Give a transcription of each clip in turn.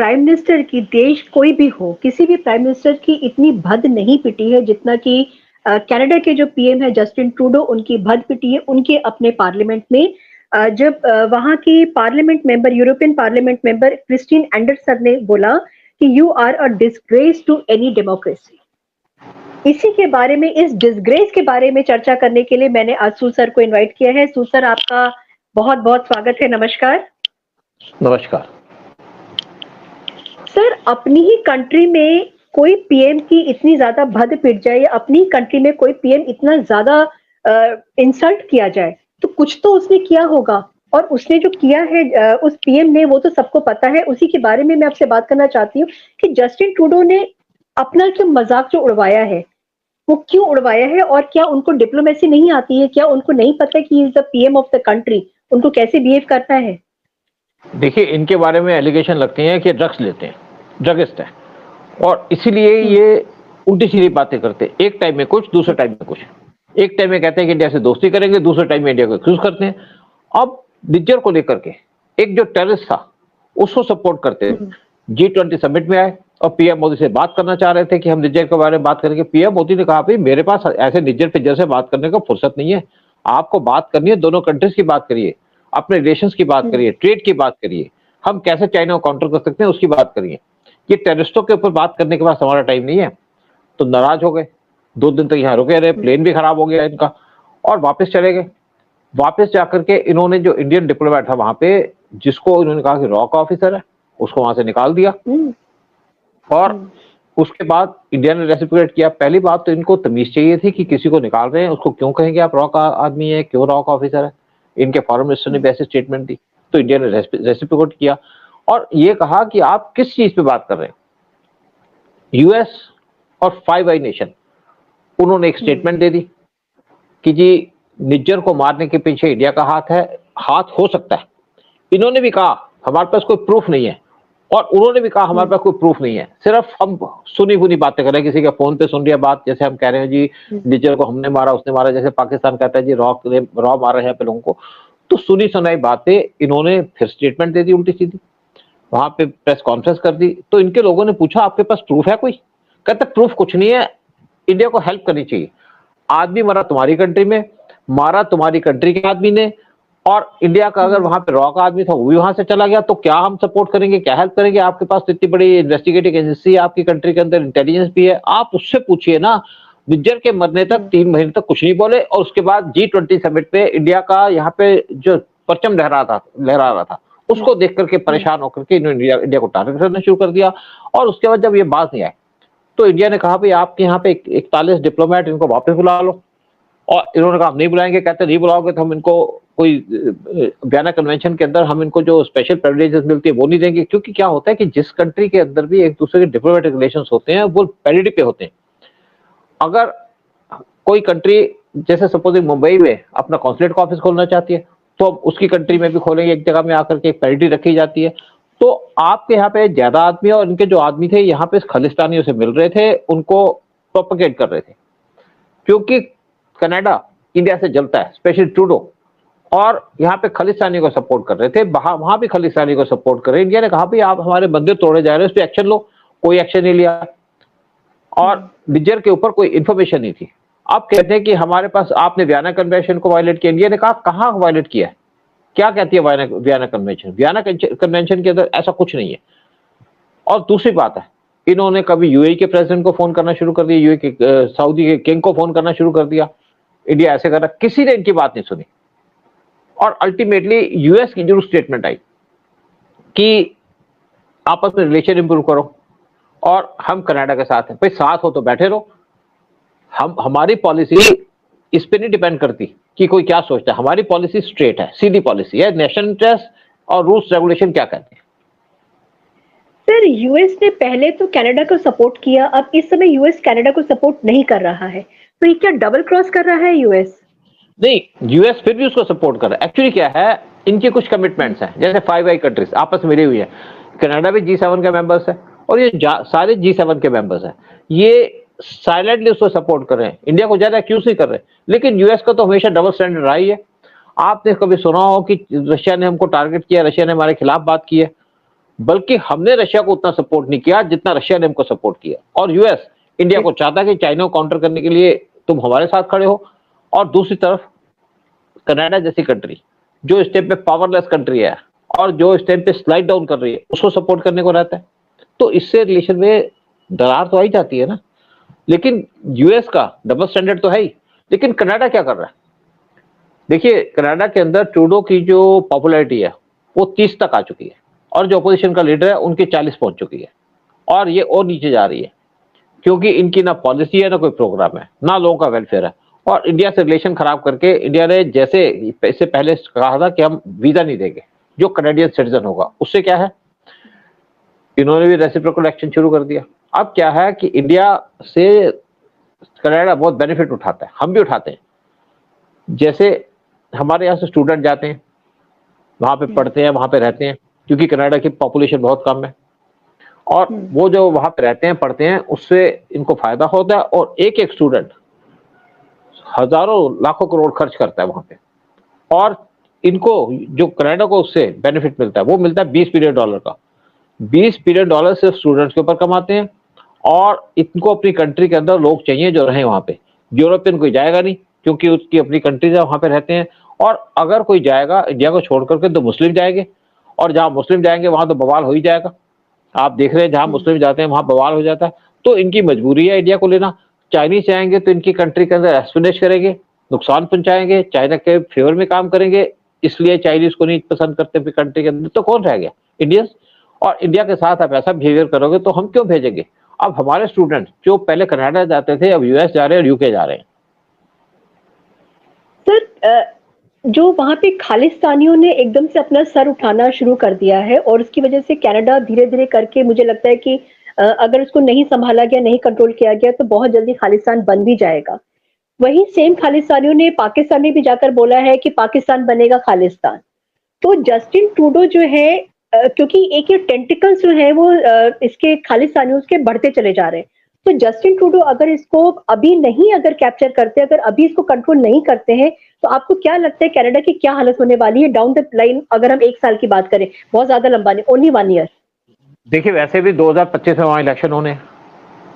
Prime minister की देश कोई भी हो, किसी भी प्राइम मिनिस्टर की इतनी भद नहीं पिटी है जितना कि कनाडा के जो पीएम है जस्टिन ट्रूडो, उनकी भद पिटी है उनके अपने पार्लियामेंट में। जब वहां की parliament member, European parliament member Christine Andersen ने बोला कि you are a disgrace to any democracy. इसी के बारे में, इस डिसग्रेस के बारे में चर्चा करने के लिए मैंने आज सू सर को इनवाइट किया है। सू सर, आपका बहुत बहुत स्वागत है। नमस्कार। नमस्कार सर, अपनी ही कंट्री में कोई पीएम की इतनी ज्यादा भद पिट जाए या अपनी कंट्री में कोई पीएम इतना ज्यादा इंसल्ट किया जाए तो कुछ तो उसने किया होगा, और उसने जो किया है उस पीएम ने, वो तो सबको पता है। उसी के बारे में मैं आपसे बात करना चाहती हूँ कि जस्टिन ट्रूडो ने अपना जो मजाक जो उड़वाया है वो क्यों उड़वाया है, और क्या उनको डिप्लोमेसी नहीं आती है? क्या उनको नहीं पता कि is the PM of the country, उनको कैसे बिहेव करना है? देखिए, इनके बारे में एलिगेशन लगते हैं कि ड्रग्स लेते हैं, ड्रगिस्ट है, और इसीलिए ये उल्टी सीधी बातें करते हैं। एक टाइम में कुछ, दूसरे टाइम में कुछ। एक टाइम में कहते हैं कि इंडिया से दोस्ती करेंगे, दूसरे टाइम में इंडिया को एक्यूज करते हैं। अब निज्जर को लेकर के एक जो टेररिस्ट था उसको सपोर्ट करते हैं। G20 समिट में आए और पीएम मोदी से बात करना चाह रहे थे कि हम निज्जर के बारे में बात करेंगे। पीएम मोदी ने कहा, भाई मेरे पास ऐसे निज्जर पिज्जर से बात करने का फुर्सत नहीं है। आपको बात करनी है, दोनों कंट्रीज की बात करिए, अपने रिलेशंस की बात करिए, ट्रेड की बात करिए, हम कैसे चाइना को काउंटर कर सकते हैं उसकी बात करिए। ये टेररिस्टों के ऊपर बात करने के पास हमारा टाइम नहीं है। तो नाराज हो गए, 2 दिन तक यहाँ रुके रहे, प्लेन भी खराब हो गया इनका, और वापस चले गए। वापस जाकर के इन्होंने जो इंडियन डिप्लोमेट था वहां पे, जिसको इन्होंने कहा कि रॉ का ऑफिसर है, उसको वहां से निकाल दिया। और उसके बाद इंडिया ने रेसिप्रोकेट किया। पहली बात तो इनको तमीज चाहिए थी कि किसी को निकाल रहे हैं उसको क्यों कहेंगे आप रॉ का आदमी है, क्यों रॉ का ऑफिसर है। इनके फॉरेन मिनिस्टर ने भी ऐसी स्टेटमेंट दी, तो इंडिया ने रेसिप्रोकेट किया और ये कहा कि आप किस चीज पे बात कर रहे हैं। यूएस और 5 आई नेशन, उन्होंने एक स्टेटमेंट दे दी कि जी निज्जर को मारने के पीछे इंडिया का हाथ है, हाथ हो सकता है। इन्होंने भी कहा हमारे पास कोई प्रूफ नहीं है, और उन्होंने भी कहा हमारे पास कोई प्रूफ नहीं है, सिर्फ हम सुनी बुनी बातें कर रहे हैं। किसी के फोन पे सुन लिया बात, जैसे हम कह रहे हैं जी निज्जर को हमने मारा, उसने मारा, जैसे पाकिस्तान कहता है जी रॉ मार रहे हैं पे लोगों को। तो सुनी सुनाई बातें इन्होंने फिर स्टेटमेंट दे दी उल्टी सीधी, वहां पे प्रेस कॉन्फ्रेंस कर दी। तो इनके लोगों ने पूछा आपके पास प्रूफ है कोई? कहते प्रूफ कुछ नहीं है, इंडिया को हेल्प करनी चाहिए। आदमी मरा तुम्हारी कंट्री में, मारा तुम्हारी कंट्री के आदमी ने, और इंडिया का अगर वहां पे रॉ का आदमी था वो भी वहां से चला गया, तो क्या हम सपोर्ट करेंगे, क्या हेल्प करेंगे? आपके पास इतनी बड़ी इन्वेस्टिगेटिव एजेंसी है, आपकी कंट्री के अंदर इंटेलिजेंस भी है, आप उससे पूछिए ना। निज्जर के मरने तक 3 महीने तक कुछ नहीं बोले, और उसके बाद G20 समिट पे इंडिया का यहाँ पे जो परचम लहरा रहा था उसको देख करके परेशान होकर के इन्होंने इंडिया को टारगेट करना शुरू कर दिया। और उसके बाद जब ये बात नहीं आई तो इंडिया ने कहा भाई आपके यहाँ पे 41 डिप्लोमेट, इनको वापस बुला लो। और इन्होंने कहा हम नहीं बुलाएंगे। कहते नहीं बुलाओगे तो हम इनको कोई वियना कन्वेंशन के अंदर हम इनको जो स्पेशल प्रिविलेजेस मिलती है वो नहीं देंगे। क्योंकि क्या होता है कि जिस कंट्री के अंदर भी एक दूसरे के डिप्लोमेटिक रिलेशंस होते हैं वो पैरिटी पे होते हैं। अगर कोई कंट्री जैसे सपोजिंग मुंबई में अपना कॉन्सुलेट का ऑफिस खोलना चाहती है तो उसकी कंट्री में भी खोलेंगे, एक जगह में आकर के एक पैरिटी रखी जाती है। तो आपके यहाँ पे ज्यादा आदमी, और इनके जो आदमी थे यहाँ पे खालिस्तानियों से मिल रहे थे, उनको प्रोपेगेट कर रहे थे। क्योंकि कनाडा इंडिया से जलता है, स्पेशली ट्रूडो, और यहाँ पे खालिस्तानी को सपोर्ट कर रहे थे, वहां भी खालिस्तानी को सपोर्ट कर रहे। इंडिया ने कहा भाई आप हमारे मंदिर तोड़े जा रहे हैं, उस पर एक्शन लो। कोई एक्शन नहीं लिया, और निज्जर के ऊपर कोई इंफॉर्मेशन नहीं थी। आप कहते हैं कि हमारे पास आपने वियना कन्वेंशन को वायलेट किया। इंडिया ने कहा कहाँ वायलेट किया है, क्या कहती है वियना कन्वेंशन? वियना कन्वेंशन के अंदर ऐसा कुछ नहीं है। और दूसरी बात है, इन्होंने कभी यूएई के प्रेसिडेंट को फोन करना शुरू कर दिया, यूएई के सऊदी के किंग को फोन करना शुरू कर दिया। इंडिया ऐसे कर रहा, किसी ने इनकी बात नहीं सुनी। और अल्टीमेटली यूएस की जरूर स्टेटमेंट आई कि आपस में रिलेशन इंप्रूव करो, और हम कनाडा के साथ हैं। भाई साथ हो तो बैठे रहो, हमारी पॉलिसी इस पे नहीं डिपेंड करती कि कोई क्या सोचता है। हमारी पॉलिसी स्ट्रेट है, सीधी पॉलिसी है, नेशनल इंटरेस्ट और रूल्स रेगुलेशन क्या कहते हैं। सर, यूएस ने पहले तो कनाडा को सपोर्ट किया, अब इस समय यूएस कनाडा को सपोर्ट नहीं कर रहा है, तो ये क्या डबल क्रॉस कर रहा है यूएस? नहीं, यूएस फिर भी उसको सपोर्ट कर रहा है। एक्चुअली क्या है, इनके कुछ कमिटमेंट्स हैं, जैसे 5 आई कंट्रीज आपस में मिली हुई है। कनाडा भी G7 के मेंबर्स है, और ये सारे G7 के मेंबर्स हैं। ये साइलेंटली उसको सपोर्ट कर रहे हैं, इंडिया को ज्यादा एक्यूज नहीं कर रहे। लेकिन यूएस का तो हमेशा डबल स्टैंडर्ड रहा ही है। आपने कभी सुना हो कि रशिया ने हमको टारगेट किया, रशिया ने हमारे खिलाफ बात की है? बल्कि हमने रशिया को उतना सपोर्ट नहीं किया जितना रशिया ने हमको सपोर्ट किया। और यूएस इंडिया को चाहता कि चाइना को काउंटर करने के लिए तुम हमारे साथ खड़े हो, और दूसरी तरफ कनाडा जैसी कंट्री जो इस टाइम पे पावरलेस कंट्री है और जो इस टाइम पे स्लाइड डाउन कर रही है, उसको सपोर्ट करने को रहता है। तो इससे रिलेशन में दरार तो आई जाती है ना। लेकिन यूएस का डबल स्टैंडर्ड तो है ही, लेकिन कनाडा क्या कर रहा है? देखिए, कनाडा के अंदर ट्रूडो की जो पॉपुलैरिटी है वो 30 तक आ चुकी है, और जो अपोजिशन का लीडर है उनकी 40 पहुंच चुकी है, और ये और नीचे जा रही है, क्योंकि इनकी ना पॉलिसी है ना कोई प्रोग्राम है, ना लोगों का वेलफेयर है। और इंडिया से रिलेशन खराब करके इंडिया ने जैसे इससे पहले कहा था कि हम वीजा नहीं देंगे जो कनाडियन सिटीजन होगा, उससे क्या है, इन्होंने भी रेसिप्रोकल एक्शन शुरू कर दिया। अब क्या है कि इंडिया से कनाडा बहुत बेनिफिट उठाता है, हम भी उठाते हैं। जैसे हमारे यहाँ से स्टूडेंट जाते हैं, वहां पे पढ़ते हैं, वहां पे रहते हैं, क्योंकि कनाडा की पॉपुलेशन बहुत कम है, और वो जो वहां पे रहते हैं पढ़ते हैं उससे इनको फायदा होता है। और एक एक स्टूडेंट हजारों लाखों करोड़ खर्च करता है वहां पे, और इनको जो कनाडा को उससे बेनिफिट मिलता है वो मिलता है $20 बिलियन का। $20 बिलियन सिर्फ स्टूडेंट्स के ऊपर कमाते हैं, और इनको अपनी कंट्री के अंदर लोग चाहिए जो रहे वहां पे। यूरोपियन कोई जाएगा नहीं, क्योंकि उसकी अपनी कंट्रीज है, वहां पे रहते हैं। और अगर कोई जाएगा इंडिया को छोड़ करके तो मुस्लिम जाएंगे, और जहां मुस्लिम जाएंगे वहां तो बवाल हो ही जाएगा। आप देख रहे हैं जहां मुस्लिम जाते हैं वहां बवाल हो जाता है। तो इनकी मजबूरी है इंडिया को लेना। चाइनीज आएंगे तो इनकी कंट्री के अंदर एस्पिनेश करेंगे, नुकसान पहुंचाएंगे, चाइना के फेवर में काम करेंगे, इसलिए चाइनीज को नहीं पसंद करते अपनी कंट्री के अंदर। तो कौन रह गया? इंडियंस। और इंडिया के साथ आप ऐसा बिहेवियर करोगे तो हम क्यों भेजेंगे? अब हमारे स्टूडेंट जो पहले कनाडा जाते थे अब यूएस जा रहे हैं और यूके जा रहे हैं। सर, जो वहां पे खालिस्तानियों ने एकदम से अपना सर उठाना शुरू कर दिया है, और उसकी वजह से कनाडा धीरे धीरे करके मुझे लगता है कि अगर उसको नहीं संभाला गया, नहीं कंट्रोल किया गया, तो बहुत जल्दी खालिस्तान बन भी जाएगा। वही सेम खालिस्तानियों ने पाकिस्तान में भी जाकर बोला है कि पाकिस्तान बनेगा खालिस्तान। तो जस्टिन ट्रूडो जो है, क्योंकि एक ये टेंटिकल्स जो है वो इसके खालिस्तानियों के बढ़ते चले जा रहे हैं। तो जस्टिन ट्रूडो अगर इसको अभी नहीं अगर कैप्चर करते, अगर अभी इसको कंट्रोल नहीं करते हैं, तो आपको क्या लगता है कनाडा की क्या हालत होने वाली है डाउन द लाइन? अगर हम 1 साल की बात करें, बहुत ज्यादा लंबा नहीं, ओनली 1 ईयर। देखिए, वैसे भी 2025 में वहां इलेक्शन होने,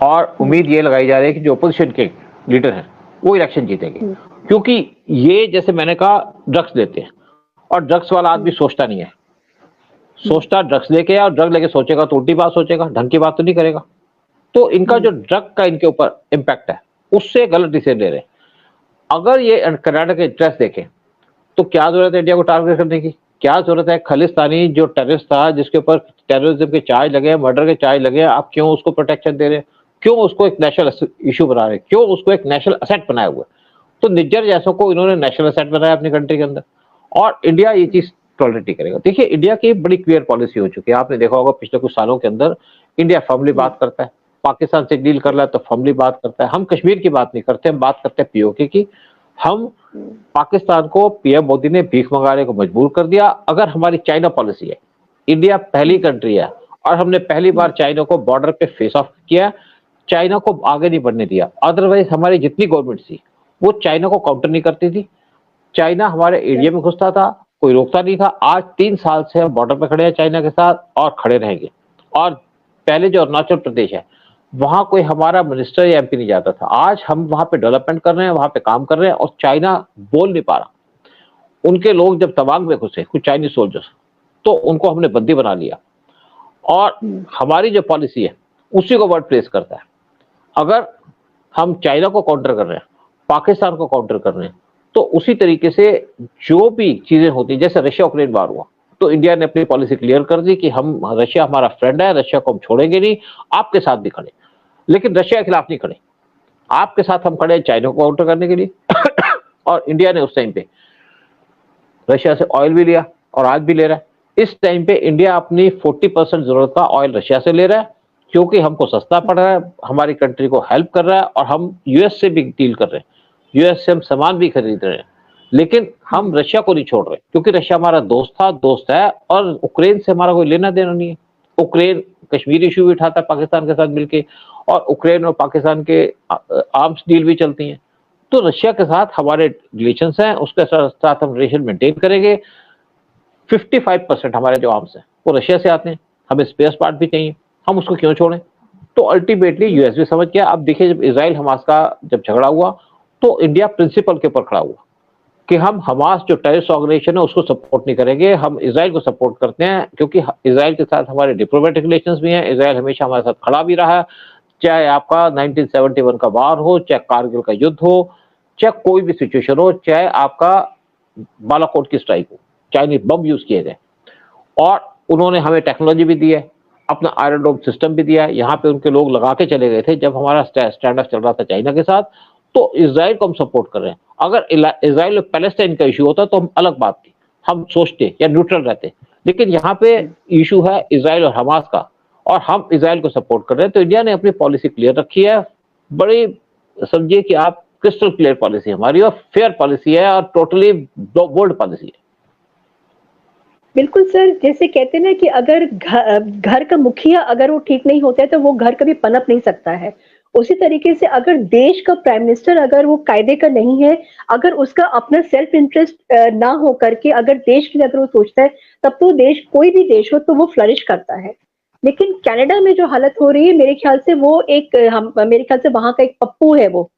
और उम्मीद ये लगाई जा रही है कि जो अपोजिशन के लीडर हैं वो इलेक्शन जीतेंगे, क्योंकि ये जैसे मैंने कहा ड्रग्स लेते हैं, और ड्रग्स वाला आदमी सोचता नहीं है। सोचता ड्रग्स लेके, और ड्रग लेके सोचेगा तो उल्टी बात सोचेगा, ढंग की बात तो नहीं करेगा। तो इनका जो ड्रग का इनके ऊपर इम्पैक्ट है उससे गलत डिसीजन ले रहे हैं। अगर ये कनाडा के इंटरेस्ट देखें तो क्या जरूरत है इंडिया को टारगेट करने की? क्या जरूरत है? खालिस्तानी जो टेररिस्ट था, जिसके ऊपर टेररिज्म के चार्ज लगे, मर्डर के चार्ज लगे, आप क्यों उसको प्रोटेक्शन दे रहे हैं? क्यों उसको एक नेशनल इशू बना रहे हैं? क्यों उसको एक नेशनल असेट बनाए हुए? तो निज्जर जैसों को इन्होंने नेशनल असेट बनाया अपनी कंट्री के अंदर, और इंडिया ये चीज टॉलरेट नहीं करेगा। देखिए, इंडिया की बड़ी क्लियर पॉलिसी हो चुकी है, आपने देखा होगा पिछले कुछ सालों के अंदर इंडिया फर्मली बात करता है। पाकिस्तान से डील कर रहा है तो फर्मली बात करता है। हम कश्मीर की बात नहीं करते, हम बात करते हैं पीओके की। हम पाकिस्तान को पीएम मोदी ने भीख मंगाने को मजबूर कर दिया। अगर हमारी चाइना पॉलिसी है, इंडिया पहली कंट्री है और हमने पहली बार चाइना को बॉर्डर पे फेस ऑफ किया, चाइना को आगे नहीं बढ़ने दिया। अदरवाइज हमारी जितनी गवर्नमेंट थी वो चाइना को काउंटर नहीं करती थी। चाइना हमारे एरिया में घुसता था, कोई रोकता नहीं था। आज 3 साल से हम बॉर्डर पे खड़े हैं चाइना के साथ, और खड़े रहेंगे। और पहले जो अरुणाचल प्रदेश है वहां कोई हमारा मिनिस्टर या एमपी नहीं जाता था, आज हम वहां पे डेवलपमेंट कर रहे हैं, वहां पे काम कर रहे हैं, और चाइना बोल नहीं पा रहा। उनके लोग जब तवांग में घुसे कुछ चाइनीज सोल्जर्स, तो उनको हमने बंदी बना लिया। और हमारी जो पॉलिसी है उसी को वर्ड प्लेस करता है। अगर हम चाइना को काउंटर कर रहे हैं, पाकिस्तान को काउंटर कर रहे हैं, तो उसी तरीके से जो भी चीजें होती, जैसे रशिया यूक्रेन वार हुआ तो इंडिया ने अपनी पॉलिसी क्लियर कर दी कि हम, रशिया हमारा फ्रेंड है, रशिया को हम छोड़ेंगे नहीं, आपके साथ भी खड़े, लेकिन रशिया के खिलाफ नहीं खड़े। आपके साथ हम खड़े चाइना को काउंटर करने के लिए। और इंडिया ने उस टाइम पे रशिया से ऑयल भी लिया और आज भी ले रहा है। इस टाइम पे इंडिया अपनी 40% जरूरत का ऑयल रशिया से ले रहा है, क्योंकि हमको सस्ता पड़ रहा है, हमारी कंट्री को हेल्प कर रहा है, और हम यूएस से भी डील कर रहे हैं, यूएस से हम सामान भी खरीद रहे हैं। लेकिन हम रशिया को नहीं छोड़ रहे, क्योंकि रशिया हमारा दोस्त था, दोस्त है, और उक्रेन से हमारा कोई लेना देना नहीं है। उक्रेन कश्मीर इशू भी उठाता है पाकिस्तान के साथ मिलके, और उक्रेन और पाकिस्तान के आर्म्स डील भी चलती हैं। तो रशिया के साथ हमारे रिलेशंस हैं, उसके साथ हम रिलेशन मेंटेन करेंगे। 55% हमारे जो आर्म्स हैं वो रशिया से आते हैं, हमें स्पेयर पार्ट भी चाहिए, हम उसको क्यों छोड़ें? तो अल्टीमेटली यूएस भी समझ गया। अब देखिए, जब इजराइल हमास का जब झगड़ा हुआ तो इंडिया प्रिंसिपल के ऊपर खड़ा हुआ कि हम हमास जो टेररिस्ट ऑर्गेनाइजेशन है उसको सपोर्ट नहीं करेंगे, हम इजराइल को सपोर्ट करते हैं, क्योंकि इजराइल के साथ हमारे डिप्लोमेटिक रिलेशंस भी हैं, इजराइल हमेशा हमारे साथ खड़ा भी रहा है, चाहे आपका 1971 का वार हो, चाहे कारगिल का युद्ध हो, चाहे कोई भी सिचुएशन हो, चाहे आपका बालाकोट की स्ट्राइक हो, चाइनीज बम यूज किए गए, और उन्होंने हमें टेक्नोलॉजी भी दी है, अपना आयरन डोम सिस्टम भी दिया है। यहाँ पे उनके लोग लगा के चले गए थे जब हमारा स्टैंड ऑफ चल रहा था चाइना के साथ। तो इजराइल को हम सपोर्ट कर रहे हैं। अगर इजराइल और पैलेस्टाइन का इशू होता तो हम अलग बात थी, हम सोचते या न्यूट्रल रहते, लेकिन यहाँ पे इशू है इजराइल और हमास का, और हम इजराइल को सपोर्ट कर रहे हैं। तो इंडिया ने अपनी पॉलिसी क्लियर रखी है, बड़ी समझिए कि आप क्रिस्टल क्लियर पॉलिसी हमारी, और फेयर पॉलिसी है, और टोटली बोल्ड पॉलिसी है। बिल्कुल सर, जैसे कहते हैं ना कि अगर घर का मुखिया अगर वो ठीक नहीं होता है तो वो घर कभी पनप नहीं सकता है। उसी तरीके से अगर देश का प्राइम मिनिस्टर अगर वो कायदे का नहीं है, अगर उसका अपना सेल्फ इंटरेस्ट ना हो करके अगर देश के लिए अगर वो सोचता है, तब तो देश, कोई भी देश हो तो वो फ्लरिश करता है। लेकिन कनाडा में जो हालत हो रही है, मेरे ख्याल से वो एक मेरे ख्याल से वहां का एक पप्पू है वो,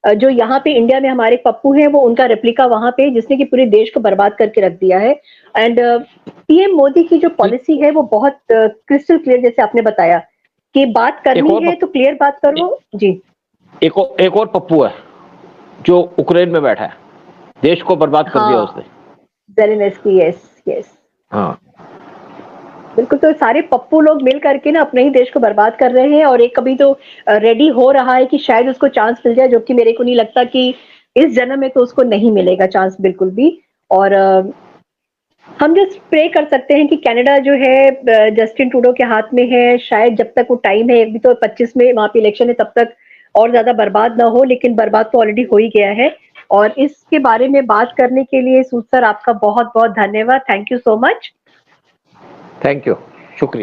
जो यहाँ पे इंडिया में हमारे पप्पू हैं, वो उनका रेप्लिका वहां पे, जिसने कि पूरे देश को बर्बाद करके रख दिया है। एंड पीएम मोदी की जो पॉलिसी है वो बहुत क्रिस्टल क्लियर, जैसे आपने बताया कि बात करनी है तो क्लियर बात करो जी। एक और पप्पू है जो उक्रेन में बैठा है, देश को बर्बाद कर दिया उसने, ज़ेलेंस्की। यस यस, हाँ बिल्कुल। तो सारे पप्पू लोग मिल करके ना अपने ही देश को बर्बाद कर रहे हैं, और एक अभी तो रेडी हो रहा है कि शायद उसको चांस मिल जाए, जो कि मेरे को नहीं लगता कि इस जन्म में तो उसको नहीं मिलेगा चांस बिल्कुल भी। और हम जस्ट प्रे कर सकते हैं कि कनाडा जो है जस्टिन ट्रूडो के हाथ में है, शायद जब तक वो टाइम है, अभी तो 25 में वहां पे इलेक्शन है, तब तक और ज्यादा बर्बाद ना हो, लेकिन बर्बाद तो ऑलरेडी हो ही गया है। और इसके बारे में बात करने के लिए सूद सर आपका बहुत बहुत धन्यवाद, thank you so much. Thank you, शुक्रिया।